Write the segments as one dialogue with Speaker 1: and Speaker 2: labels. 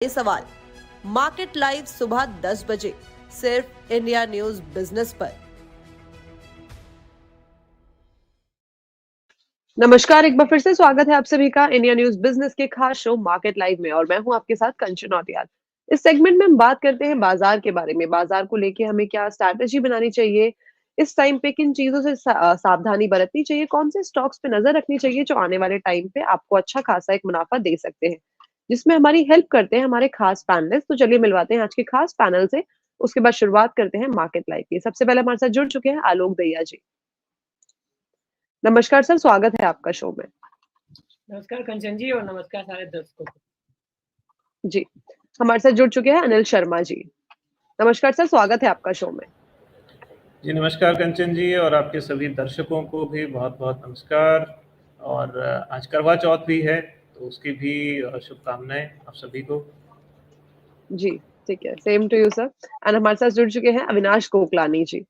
Speaker 1: ये सवाल market live सुबह 10 बजे सिर्फ इंडिया न्यूज बिजनेस पर।
Speaker 2: नमस्कार, एक बार फिर से स्वागत है आप सभी का इंडिया न्यूज बिजनेस के खास शो मार्केट लाइव में और मैं हूं आपके साथ कंचन नौटियाल। इस सेगमेंट में हम बात करते हैं बाजार के बारे में, बाजार को लेके हमें क्या स्ट्रैटेजी बनानी चाहिए, इस टाइम पे किन चीजों से सावधानी बरतनी चाहिए, कौन से स्टॉक्स पे नजर रखनी चाहिए जो आने वाले टाइम पे आपको अच्छा खासा एक मुनाफा दे सकते हैं, जिसमें हमारी हेल्प करते हैं हमारे खास पैनलिस्ट। तो चलिए मिलवाते हैं आज के खास पैनल से, उसके बाद शुरुआत करते हैं मार्केट लाइव की। सबसे पहले हमारे साथ जुड़ चुके हैं आलोक दहिया जी। नमस्कार सर, स्वागत है आपका शो में।
Speaker 3: नमस्कार कंचन जी और नमस्कार सारे दर्शकों को।
Speaker 2: जी, हमारे साथ जुड़ चुके हैं अनिल शर्मा जी। नमस्कार सर, स्वागत है आपका शो में।
Speaker 4: जी नमस्कार कंचन जी और आपके सभी दर्शकों को भी बहुत बहुत नमस्कार। और आज करवा चौथ भी है तो उसकी भी शुभकामनाएं आप सभी को।
Speaker 2: जी ठीक है, same to you sir. And हमारे साथ जुड़ चुके हैं अविनाश कोकलानी जी।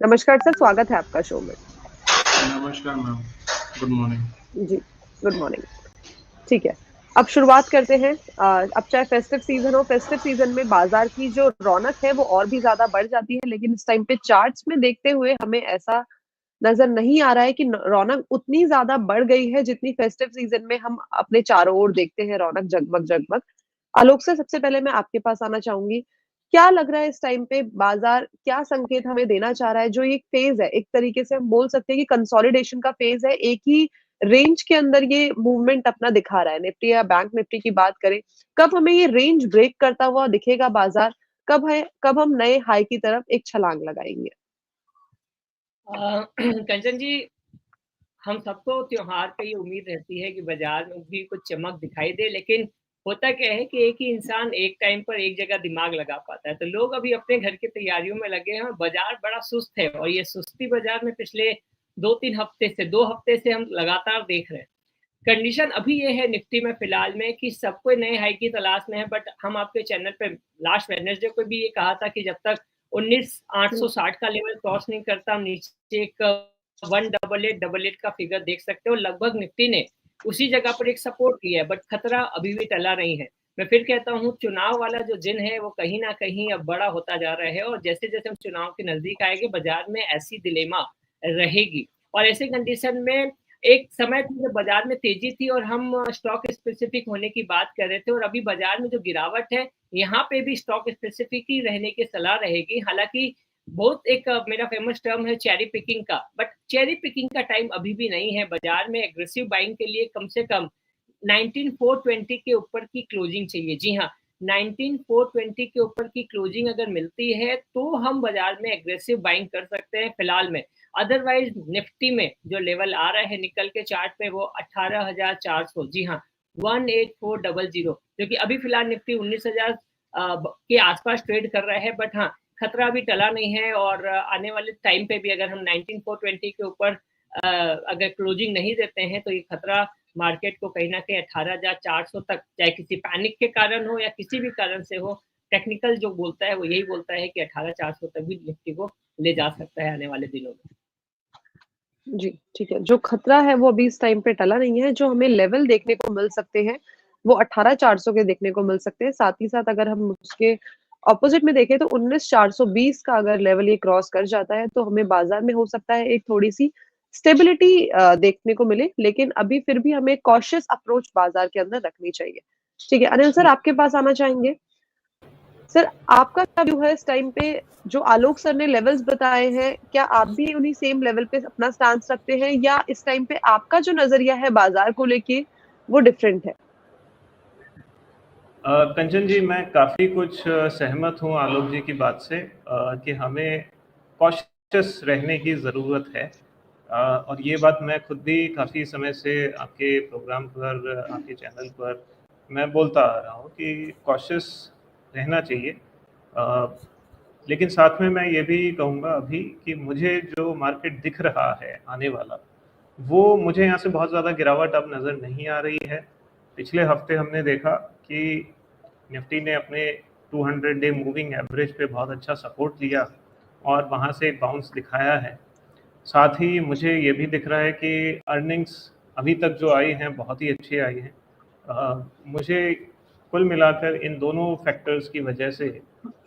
Speaker 2: नमस्कार सर, स्वागत है आपका शो में।
Speaker 5: नमस्कार मैम, गुड मॉर्निंग।
Speaker 2: जी गुड मॉर्निंग। ठीक है, अब शुरुआत करते हैं। अब चाहे फेस्टिव सीजन हो, फेस्टिव सीजन में बाजार की जो रौनक है वो और भी ज्यादा बढ़ जाती है, लेकिन इस टाइम पे चार्ट्स में देखते हुए हमें ऐसा नजर नहीं आ रहा है कि रौनक उतनी ज्यादा बढ़ गई है जितनी फेस्टिव सीजन में हम अपने चारों ओर देखते हैं रौनक जगमग जगमग। आलोक सर, सबसे पहले मैं आपके पास आना चाहूंगी। क्या लग रहा है इस टाइम पे बाजार क्या संकेत हमें देना चाह रहा है? जो ये फेज है, एक तरीके से हम बोल सकते हैं कि कंसोलिडेशन का फेज है, एक ही रेंज के अंदर ये मूवमेंट अपना दिखा रहा है। निफ्टी या बैंक निफ्टी की बात करें, कब हमें ये रेंज ब्रेक करता हुआ दिखेगा बाजार? कब हम नए हाई की तरफ एक छलांग लगाएंगे?
Speaker 3: कंचन जी, हम सबको त्योहार पे ये उम्मीद रहती है कि बाजार में भी कुछ चमक दिखाई दे, लेकिन होता क्या है कि एक ही इंसान एक टाइम पर एक जगह दिमाग लगा पाता है। तो लोग अभी अपने घर की तैयारियों में लगे हैं। बाजार बड़ा सुस्त है और ये सुस्ती बाजार में पिछले 2 हफ्ते से हम लगातार देख रहे हैं। कंडीशन अभी ये है निफ्टी में फिलहाल में कि सबको नए हाई की तलाश में है, बट हम आपके चैनल पे लास्ट वेडनेसडे को भी ये कहा था कि जब तक 19,860 का लेवल क्रॉस नहीं करता हम नीचे एक 18888 का फिगर देख सकते हो। लगभग निफ्टी ने उसी जगह पर एक सपोर्ट किया है, बट खतरा अभी भी टला नहीं है। मैं फिर कहता हूँ, चुनाव वाला जो दिन है वो कहीं ना कहीं अब बड़ा होता जा रहा है और जैसे जैसे हम चुनाव के नजदीक आएंगे बाजार में ऐसी दिलेमा रहेगी। और ऐसे कंडीशन में एक समय था जब बाजार में तेजी थी और हम स्टॉक स्पेसिफिक होने की बात कर रहे थे, और अभी बाजार में जो गिरावट है यहाँ पे भी स्टॉक स्पेसिफिक ही रहने की सलाह रहेगी। हालांकि बहुत एक मेरा फेमस टर्म है चेरी पिकिंग का, बट चेरी पिकिंग का टाइम अभी भी नहीं है। बाजार में एग्रेसिव बाइंग के लिए कम से कम 19420 के ऊपर की क्लोजिंग चाहिए। जी हाँ, 19420 के ऊपर की क्लोजिंग अगर मिलती है तो हम बाजार में एग्रेसिव बाइंग कर सकते हैं फिलहाल में। अदरवाइज निफ्टी में जो लेवल आ रहा है निकल के चार्ट पे वो 18,400, जी हाँ 18400, जो कि अभी फिलहाल निफ्टी 19,000 के आसपास ट्रेड कर रहा है। बट हाँ, खतरा अभी टला नहीं है और आने वाले टाइम पे भी अगर हम 19420 के ऊपर अगर क्लोजिंग नहीं देते हैं तो ये खतरा मार्केट को कहीं ना कहीं 18,400 तक, चाहे किसी पैनिक के कारण हो या किसी भी कारण से हो, टेक्निकल जो बोलता है वो यही बोलता है कि 18,400 तक भी निफ्टी को ले जा सकता है आने वाले दिनों में।
Speaker 2: जी ठीक है, जो खतरा है वो अभी इस टाइम पे टला नहीं है। जो हमें लेवल देखने को मिल सकते हैं वो 18,400 के देखने को मिल सकते हैं। साथ ही साथ अगर हम उसके ऑपोजिट में देखें तो 19,420 का अगर लेवल ये क्रॉस कर जाता है तो हमें बाजार में हो सकता है एक थोड़ी सी स्टेबिलिटी देखने को मिले, लेकिन अभी फिर भी हमें कॉशियस अप्रोच बाजार के अंदर रखनी चाहिए। ठीक है अनिल सर, आपके पास आना चाहेंगे। सर, आपका क्या व्यू है इस टाइम पे? जो आलोक सर ने लेवल्स बताए हैं, क्या आप भी उन्हीं सेम लेवल पे अपना स्टांस रखते हैं या इस टाइम पे आपका जो नजरिया है बाजार को लेके वो डिफरेंट है?
Speaker 4: कंचन जी, मैं काफ़ी कुछ सहमत हूँ आलोक जी की बात से कि हमें कॉशियस रहने की ज़रूरत है। और ये बात मैं खुद भी काफ़ी समय से आपके प्रोग्राम पर, आपके चैनल पर मैं बोलता आ रहा हूँ कि कॉशियस रहना चाहिए। लेकिन साथ में मैं ये भी कहूँगा अभी कि मुझे जो मार्केट दिख रहा है आने वाला, वो मुझे यहाँ से बहुत ज़्यादा गिरावट अब नज़र नहीं आ रही है। पिछले हफ्ते हमने देखा कि निफ्टी ने अपने 200 डे मूविंग एवरेज पे बहुत अच्छा सपोर्ट लिया और वहाँ से एक बाउंस दिखाया है। साथ ही मुझे ये भी दिख रहा है कि अर्निंग्स अभी तक जो आई हैं बहुत ही अच्छी आई हैं। मुझे कुल मिलाकर इन दोनों फैक्टर्स की वजह से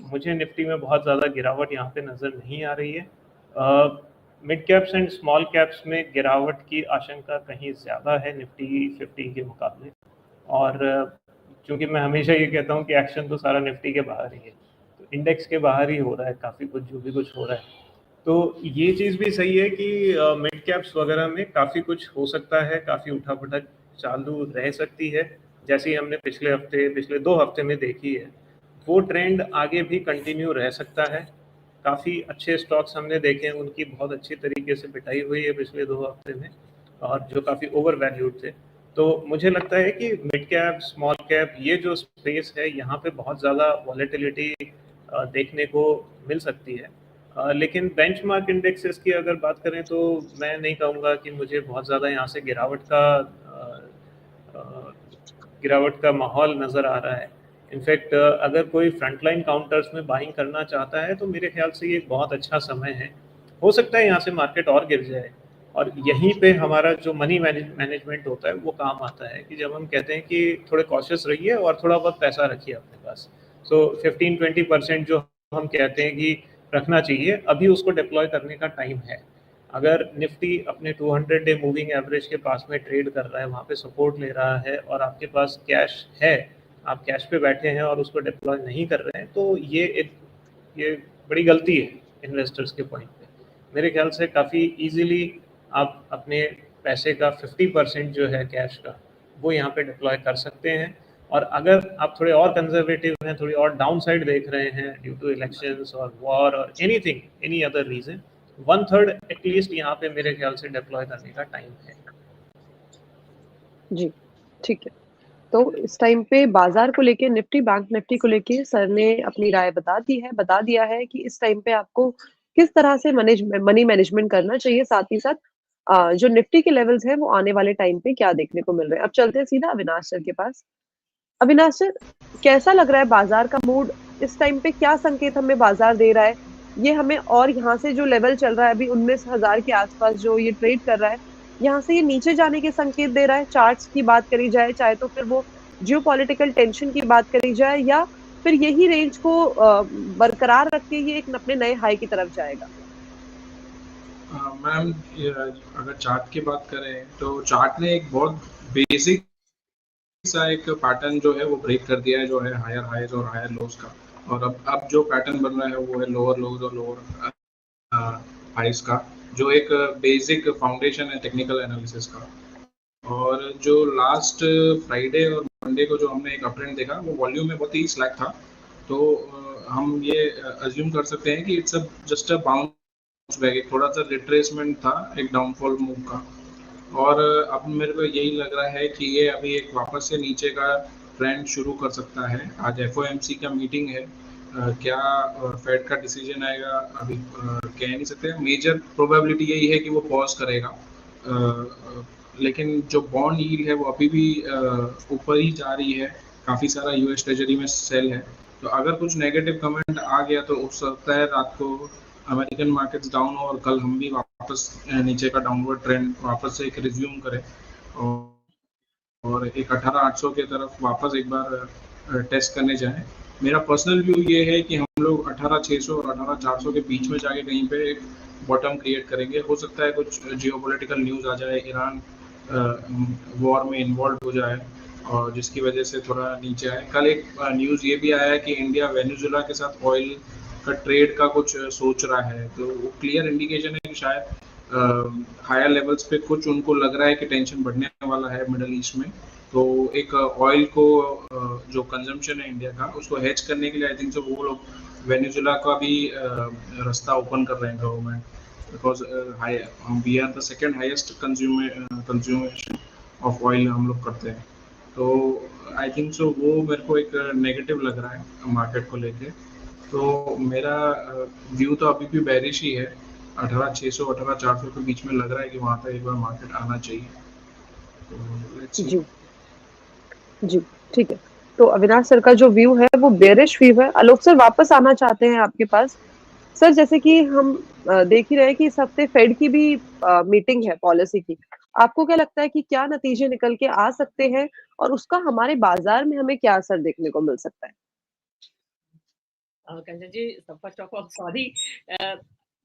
Speaker 4: मुझे निफ्टी में बहुत ज़्यादा गिरावट यहाँ पे नज़र नहीं आ रही है। Mid caps and small caps में गिरावट की आशंका कहीं ज़्यादा है निफ्टी 50 के मुकाबले, और चूँकि मैं हमेशा ये कहता हूँ कि एक्शन तो सारा निफ्टी के बाहर ही है, तो इंडेक्स के बाहर ही हो रहा है काफ़ी कुछ, जो भी कुछ हो रहा है। तो ये चीज़ भी सही है कि मिड कैप्स वगैरह में काफ़ी कुछ हो सकता है, काफ़ी उठापटक चालू रह सकती है, जैसे ही हमने पिछले 2 हफ्ते में देखी है। वो ट्रेंड आगे भी कंटिन्यू रह सकता है। काफ़ी अच्छे स्टॉक्स हमने देखे हैं, उनकी बहुत अच्छी तरीके से पिटाई हुई है पिछले 2 हफ्ते में, और जो काफ़ी ओवर वैल्यूड थे। तो मुझे लगता है कि मिड कैप, स्मॉल कैप, ये जो स्पेस है यहाँ पे बहुत ज़्यादा वॉलेटिलिटी देखने को मिल सकती है। लेकिन बेंचमार्क इंडेक्सेस की अगर बात करें तो मैं नहीं कहूँगा कि मुझे बहुत ज़्यादा यहाँ से गिरावट का माहौल नज़र आ रहा है। इनफैक्ट अगर कोई फ्रंटलाइन काउंटर्स में बाइंग करना चाहता है तो मेरे ख्याल से ये एक बहुत अच्छा समय है। हो सकता है यहाँ से मार्केट और गिर जाए, और यहीं पे हमारा जो मनी मैनेजमेंट होता है वो काम आता है, कि जब हम कहते हैं कि थोड़े कॉशियस रहिए और थोड़ा बहुत पैसा रखिए अपने पास। सो 15-20% जो हम कहते हैं कि रखना चाहिए, अभी उसको डिप्लॉय करने का टाइम है। अगर निफ्टी अपने 200 डे मूविंग एवरेज के पास में ट्रेड कर रहा है, वहाँ पे सपोर्ट ले रहा है, और आपके पास कैश है, आप कैश पे बैठे हैं और उसको डिप्लॉय नहीं कर रहे हैं, तो ये बड़ी गलती है इन्वेस्टर्स के पॉइंट पे। मेरे ख्याल से काफ़ी इजीली आप अपने पैसे का 50% जो है कैश का, वो यहाँ पे डिप्लॉय कर सकते हैं। और अगर आप थोड़े और कंजर्वेटिव हैं, थोड़ी और डाउन साइड देख रहे हैं ड्यू टू इलेक्शंस और वॉर और एनी अदर रीजन, 1/3 एटलीस्ट यहाँ पे मेरे ख्याल से डिप्लॉय करने का टाइम है।
Speaker 2: जी, ठीक है। तो इस टाइम पे बाजार को लेके, बैंक निफ्टी को लेके सर ने अपनी राय बता दिया है कि इस टाइम पे आपको किस तरह से मनी मैनेजमेंट करना चाहिए, साथ ही साथ जो निफ्टी के लेवल्स हैं वो आने वाले टाइम पे क्या देखने को मिल रहे हैं। अब चलते हैं सीधा अविनाश सर के पास। अविनाश सर, कैसा लग रहा है बाजार का मूड इस टाइम पे? क्या संकेत हमें बाजार दे रहा है? ये हमें, और यहाँ से जो लेवल चल रहा है अभी 19,000 के आसपास जो ये ट्रेड कर रहा है, यहाँ से ये नीचे जाने के संकेत दे रहा है? चार्ट्स की बात करी जाए, चाहे तो फिर वो जियोपॉलिटिकल टेंशन की बात करी जाए, या फिर यही रेंज को बरकरार रख के ये एक अपने नए हाई की तरफ जाएगा?
Speaker 5: मैम, अगर चार्ट की बात करें तो चार्ट ने एक बहुत बेसिक सा एक पैटर्न जो है वो ब्रेक कर दिया है, जो है हायर हाईज और हायर लोज का। और अब जो पैटर्न बन रहा है वो है लोअर लोज और लोअर हाईज का, जो एक बेसिक फाउंडेशन है टेक्निकल एनालिसिस का। और जो लास्ट फ्राइडे और मंडे को जो हमने एक अपट्रेंड देखा, वो वॉल्यूम में बहुत ही स्लैक था। तो हम ये अज्यूम कर सकते हैं कि it's just a bounce back, एक थोड़ा सा रिट्रेसमेंट था एक डाउनफॉल मूव का। और अब मेरे को यही लग रहा है कि ये अभी एक वापस से नीचे का ट्रेंड शुरू कर सकता है। आज FOMC का मीटिंग है, क्या फेड का डिसीजन आएगा अभी कह नहीं सकते। मेजर प्रोबेबिलिटी यही है कि वो पॉज करेगा, लेकिन जो बॉन्ड यील्ड है वो अभी भी ऊपर ही जा रही है। काफ़ी सारा US ट्रेजरी में सेल है, तो अगर कुछ नेगेटिव कमेंट आ गया तो हो सकता है रात को अमेरिकन मार्केट्स डाउन हो और कल हम भी वापस नीचे का डाउनवर्ड ट्रेंड वापस से एक रिज्यूम करें, और एक 18,800 के तरफ वापस एक बार टेस्ट करने जाएं। मेरा पर्सनल व्यू ये है कि हम लोग 18,600 और 18,400 के बीच में जाके कहीं पे एक बॉटम क्रिएट करेंगे। हो सकता है कुछ जियोपॉलिटिकल न्यूज़ आ जाए, ईरान वॉर में इन्वॉल्व हो जाए, और जिसकी वजह से थोड़ा नीचे आए। कल एक न्यूज़ ये भी आया है कि इंडिया वेनेजुएला के साथ ऑयल का ट्रेड का कुछ सोच रहा है, तो वो क्लियर इंडिकेशन है कि शायद हायर लेवल्स पे कुछ उनको लग रहा है कि टेंशन बढ़ने वाला है मिडल ईस्ट में। तो एक ऑयल को जो कंजम्पशन है इंडिया का, उसको हेज करने के लिए आई थिंक सो वो लोग वेनेजुएला का भी रास्ता ओपन कर रहे हैं government, because we are the second highest consumption of oil हम लोग करते हैं। तो आई थिंक सो वो मेरे को एक नेगेटिव लग रहा है मार्केट को लेके। तो मेरा व्यू तो अभी भी बेरिश ही है। 18,600 18,400 के बीच में लग रहा है कि वहाँ पे एक बार मार्केट आना चाहिए। तो लेट्स सी।
Speaker 2: जी, ठीक है। तो अविनाश सर का जो व्यू है वो बेरिश व्यू है। आलोक सर वापस आना चाहते हैं आपके पास। सर, जैसे कि हम देख ही रहे हैं कि इस हफ्ते फेड की भी मीटिंग है पॉलिसी की, आपको क्या लगता है कि क्या नतीजे निकल के आ सकते हैं और उसका हमारे बाजार में हमें क्या असर देखने को मिल सकता है?
Speaker 3: कंचन जी, फर्स्ट ऑफ ऑल सॉरी,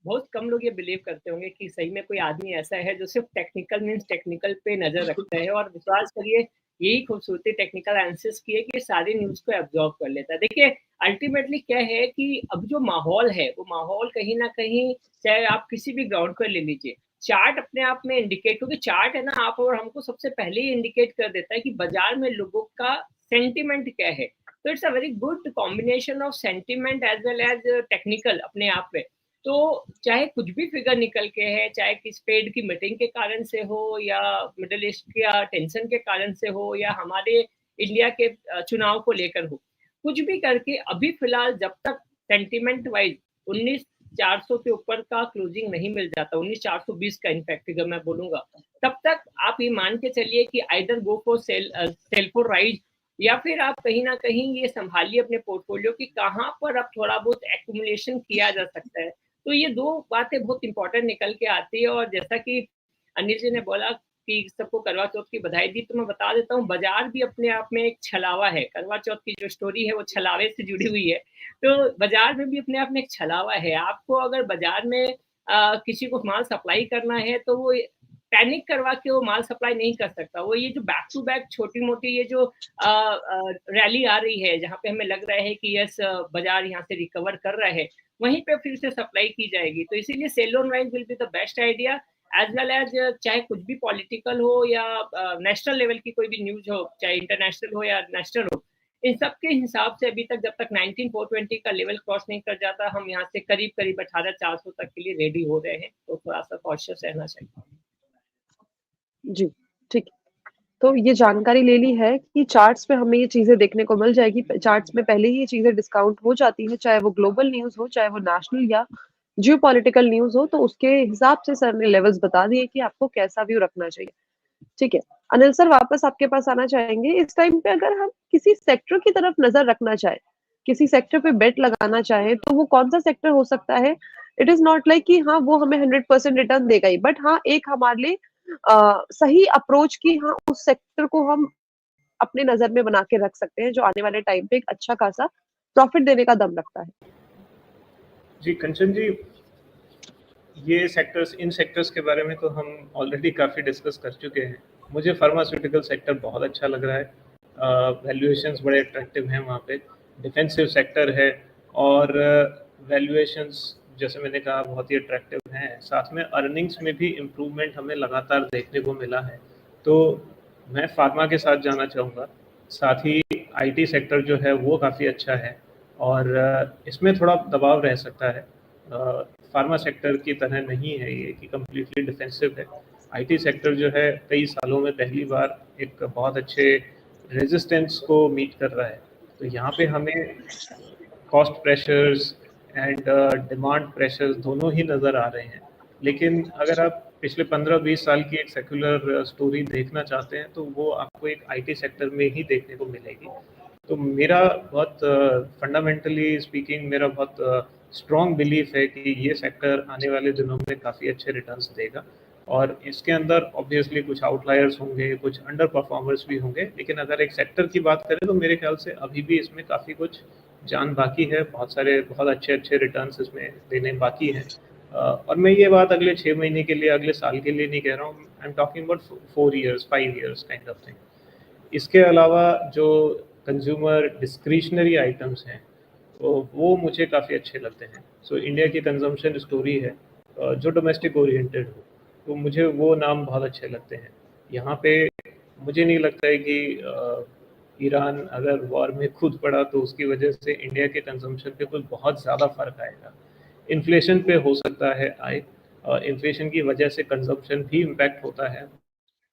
Speaker 3: बहुत कम लोग ये बिलीव करते होंगे कि सही में कोई आदमी ऐसा है जो सिर्फ टेक्निकल मीन्स टेक्निकल पे नजर रखता है, और विश्वास करिए यही खूबसूरती टेक्निकल एनालिसिस की है कि सारी न्यूज को एब्जॉर्ब कर लेता है। देखिए अल्टीमेटली क्या है कि अब जो माहौल है वो माहौल कहीं ना कहीं, चाहे आप किसी भी ग्राउंड पर ले लीजिए, चार्ट अपने आप में इंडिकेट, क्योंकि चार्ट है ना आप और हमको सबसे पहले ही इंडिकेट कर देता है कि बाजार में लोगों का सेंटिमेंट क्या है। तो it's a very good combination of sentiment as well as technical अपने आप में। तो चाहे कुछ भी फिगर निकल के है, चाहे किस पेड की मीटिंग के कारण से हो, या मिडिल ईस्ट के टेंशन के कारण से हो, या हमारे इंडिया के चुनाव को लेकर हो, कुछ भी करके अभी फिलहाल जब तक सेंटिमेंट वाइज 19,400 के ऊपर का क्लोजिंग नहीं मिल जाता, 19,420 का इनफैक्ट फिगर मैं बोलूंगा, तब तक आप ये मान के चलिए कि either go for sale for rise, या फिर आप कहीं ना कहीं ये संभालिए अपने पोर्टफोलियो की कहाँ पर अब थोड़ा बहुत एक्यूमुलेशन किया जा सकता है। तो ये दो बातें बहुत इंपॉर्टेंट निकल के आती है। और जैसा कि अनिल जी ने बोला कि सबको करवा चौथ की बधाई दी, तो मैं बता देता हूँ बाजार भी अपने आप में एक छलावा है। करवा चौथ की जो स्टोरी है वो छलावे से जुड़ी हुई है, तो बाजार में भी अपने आप में एक छलावा है। आपको अगर बाजार में किसी को माल सप्लाई करना है तो वो पैनिक करवा के वो माल सप्लाई नहीं कर सकता। वो ये जो बैक टू बैक छोटी मोटी ये जो रैली आ रही है, जहाँ पे हमें लग रहा है कि यस बाजार यहाँ से रिकवर कर रहा है, वहीं पे फिर से सप्लाई की जाएगी। तो इसीलिए sell on rise will be the best idea, as well as चाहे कुछ भी पॉलिटिकल हो या नेशनल लेवल की कोई भी न्यूज हो, चाहे इंटरनेशनल हो या नेशनल हो, इन सब के हिसाब से अभी तक जब तक 19,420 का लेवल क्रॉस नहीं कर जाता, हम यहाँ से करीब करीब 18,400 तक के लिए रेडी हो रहे हैं। तो थोड़ा सा कॉशियस रहना चाहिए।
Speaker 2: जी, ठीक है। तो ये जानकारी ले ली है कि चार्ट्स पे हमें ये चीज़ें देखने को मिल जाएगी। चार्ट्स में पहले ही ये चीज़ें डिस्काउंट हो जाती हैं, चाहे वो ग्लोबल न्यूज़ हो, चाहे वो नेशनल या जियोपॉलिटिकल न्यूज़ हो, तो उसके हिसाब से सर ने लेवल्स बता दिए कि आपको कैसा व्यू रखना चाहिए। ठीक है। अनिल सर वापस आपके पास आना चाहेंगे। इस टाइम पे अगर हम किसी सेक्टर की तरफ नज़र रखना चाहें, किसी सेक्टर पे बेट लगाना चाहें, तो वो कौन-सा सेक्टर हो सकता है? इट इज़ नॉट लाइक कि हाँ, वो हमें 100% रिटर्न देगा ही, बट हाँ, एक हमारे लिए सही अप्रोच की हाँ, उस सेक्टर को हम अपने नज़र में बना के रख सकते हैं, जो आने वाले टाइम पे एक अच्छा खासा प्रॉफिट देने का दम रखता है।
Speaker 4: जी कंचन जी, ये सेक्टर्स, इन सेक्टर्स के बारे में तो हम ऑलरेडी काफ़ी डिस्कस कर चुके हैं। मुझे फार्मास्यूटिकल सेक्टर बहुत अच्छा लग रहा है, वैल्यूएशंस बड़े अट्रैक्टिव हैं वहाँ पे, डिफेंसिव सेक्टर है और वैल्यूएशंस जैसे मैंने कहा बहुत ही अट्रैक्टिव हैं। साथ में अर्निंग्स में भी इम्प्रूवमेंट हमें लगातार देखने को मिला है, तो मैं फार्मा के साथ जाना चाहूँगा। साथ ही आईटी सेक्टर जो है वो काफ़ी अच्छा है और इसमें थोड़ा दबाव रह सकता है। फार्मा सेक्टर की तरह नहीं है ये कि कम्प्लीटली डिफेंसिव है। आईटी सेक्टर जो है कई सालों में पहली बार एक बहुत अच्छे रेजिस्टेंस को मीट कर रहा है, तो यहाँ पे हमें cost pressures and demand pressures दोनों ही नज़र आ रहे हैं। लेकिन अगर आप पिछले 15-20 साल की एक सेक्युलर स्टोरी देखना चाहते हैं तो वो आपको एक आईटी सेक्टर में ही देखने को मिलेगी। तो मेरा बहुत फंडामेंटली स्पीकिंग मेरा बहुत स्ट्रॉन्ग बिलीफ है कि ये सेक्टर आने वाले दिनों में काफ़ी अच्छे रिटर्न्स देगा और इसके अंदर ऑब्वियसली कुछ आउटलायर्स होंगे, कुछ अंडर परफॉर्मर्स भी होंगे, लेकिन अगर एक सेक्टर की बात करें तो मेरे ख्याल से अभी भी इसमें काफ़ी कुछ जान बाकी है, बहुत अच्छे अच्छे रिटर्न्स इसमें देने बाकी हैं। और मैं ये बात अगले 6 महीने के लिए, अगले साल के लिए नहीं कह रहा हूँ, I am talking about 4 years 5 years kind of thing. इसके अलावा जो कंज्यूमर डिस्क्रिशनरी आइटम्स हैं वो मुझे काफ़ी अच्छे लगते हैं। सो इंडिया की कंजम्पशन स्टोरी है जो डोमेस्टिक ओरिएंटेड हो, तो मुझे वो नाम बहुत अच्छे लगते हैं। यहाँ पे मुझे नहीं लगता है कि ईरान अगर वॉर में कूद पड़ा तो उसकी वजह से इंडिया के कंजम्पशन पे कुछ बहुत ज़्यादा फ़र्क आएगा। इन्फ्लेशन पे हो सकता है आए, इन्फ्लेशन की वजह से कंजम्पशन भी इम्पैक्ट होता है,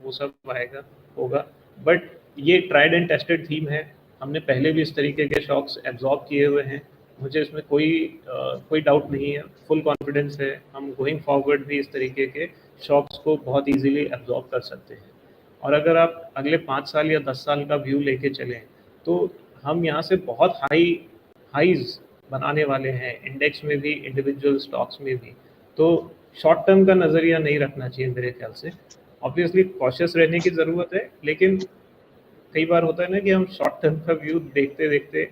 Speaker 4: वो सब आएगा होगा, बट ये ट्राइड एंड टेस्टेड थीम है। हमने पहले भी इस तरीके के शॉक्स एब्जॉर्ब किए हुए हैं, मुझे इसमें कोई डाउट नहीं है, फुल कॉन्फिडेंस है हम गोइंग फॉरवर्ड भी इस तरीके के शॉक्स को बहुत इजीली एब्जॉर्ब कर सकते हैं। और अगर आप अगले 5 साल या 10 साल का व्यू लेके चलें तो हम यहाँ से बहुत हाईज बनाने वाले हैं, इंडेक्स में भी, इंडिविजुअल स्टॉक्स में भी। तो शॉर्ट टर्म का नज़रिया नहीं रखना चाहिए मेरे ख्याल से। ऑब्वियसली कॉशियस रहने की ज़रूरत है, लेकिन कई बार होता है ना कि हम शॉर्ट टर्म का व्यू देखते देखते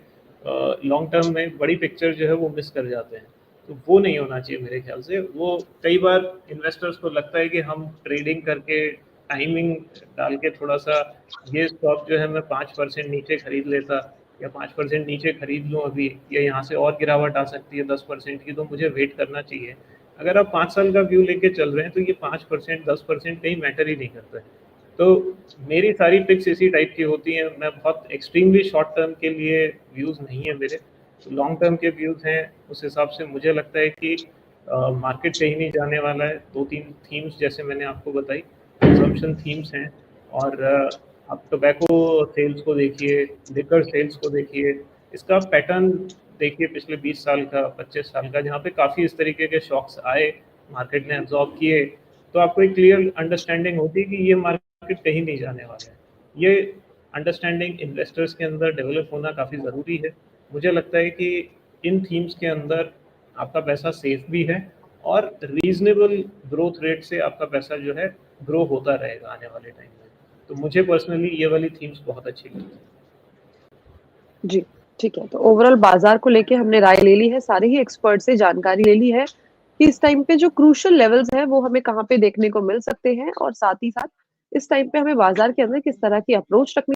Speaker 4: लॉन्ग टर्म में बड़ी पिक्चर जो है वो मिस कर जाते हैं। तो वो नहीं होना चाहिए मेरे ख्याल से। वो कई बार इन्वेस्टर्स को लगता है कि हम ट्रेडिंग करके टाइमिंग डाल के थोड़ा सा ये स्टॉक जो है मैं 5% नीचे खरीद लेता या 5% नीचे खरीद लूँ अभी, या यहाँ से और गिरावट आ सकती है 10% की, तो मुझे वेट करना चाहिए। अगर आप 5 साल का व्यू लेके चल रहे हैं तो ये 5% 10% कहीं मैटर ही नहीं करता है। तो मेरी सारी पिक्स इसी टाइप की होती हैं। मैं बहुत एक्सट्रीमली शॉर्ट टर्म के लिए व्यूज़ नहीं है मेरे, तो लॉन्ग टर्म के व्यूज़ हैं। उस हिसाब से मुझे लगता है कि मार्केट कहीं नहीं जाने वाला है। 2-3 थीम्स जैसे मैंने आपको बताई, कंजम्पशन थीम्स हैं, और आप टोबैको सेल्स को देखिए, लिकर सेल्स को देखिए, इसका पैटर्न देखिए पिछले 20 साल का, 25 साल का, जहाँ पे काफ़ी इस तरीके के शॉक्स आए, मार्केट ने एब्जॉर्ब किए, तो आपको एक क्लियर अंडरस्टैंडिंग होती है कि ये मार्केट कहीं नहीं जाने वाला है। ये अंडरस्टैंडिंग इन्वेस्टर्स के अंदर डेवलप होना काफ़ी ज़रूरी है। मुझे लगता है कि इन थीम्स के अंदर आपका पैसा सेफ भी है, और रीजनेबल ग्रोथ रेट से आपका पैसा जो है ग्रो होता रहेगा आने वाले टाइम में। तो मुझे पर्सनली ये वाली थीम्स बहुत अच्छी लगती है।
Speaker 2: जी, ठीक है। तो ओवरऑल बाजार को लेके हमने राय ले ली है, सारे ही एक्सपर्ट से जानकारी ले ली है कि इस टाइम पे जो क्रूशियल लेवल्स हैं वो हमें कहाँ पे देखने को मिल सकते हैं, और साथ ही साथ इस टाइम पे हमें बाजार के अंदर किस तरह की अप्रोच रखनी